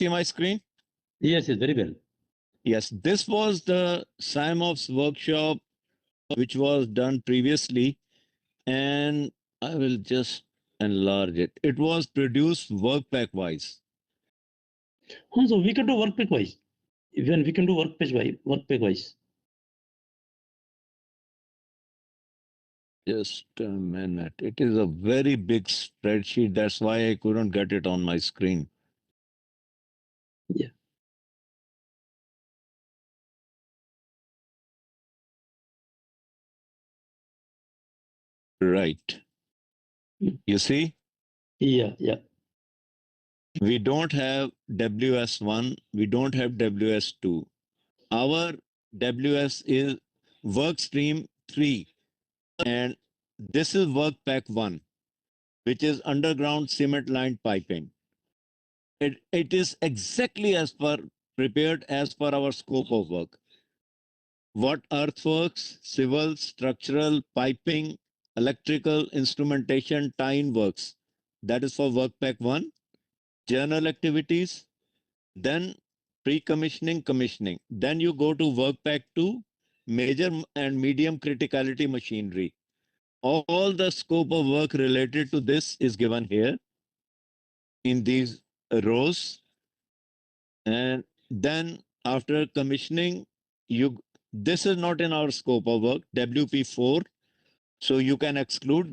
See my screen? Yes, very well. Yes, this was the SIMOPS workshop which was done previously, and I will just enlarge it. It was produced work pack wise. So we can do work pack wise. Even we can do work pack wise. Just a minute. It is a very big spreadsheet. That's why I couldn't get it on my screen. Yeah. Right. You see, Yeah. we don't have WS1, we don't have WS2. Our WS is work stream 3, and this is work pack 1, which is underground cement lined piping. It is exactly as per prepared as per our scope of work. What earthworks, civil, structural, piping, electrical, instrumentation, tie-in works. That is for work pack 1. Journal activities, then pre-commissioning, commissioning. Then you go to work pack 2, major and medium criticality machinery. All the scope of work related to this is given here in these rows. And then after commissioning, this is not in our scope of work, WP4. So you can exclude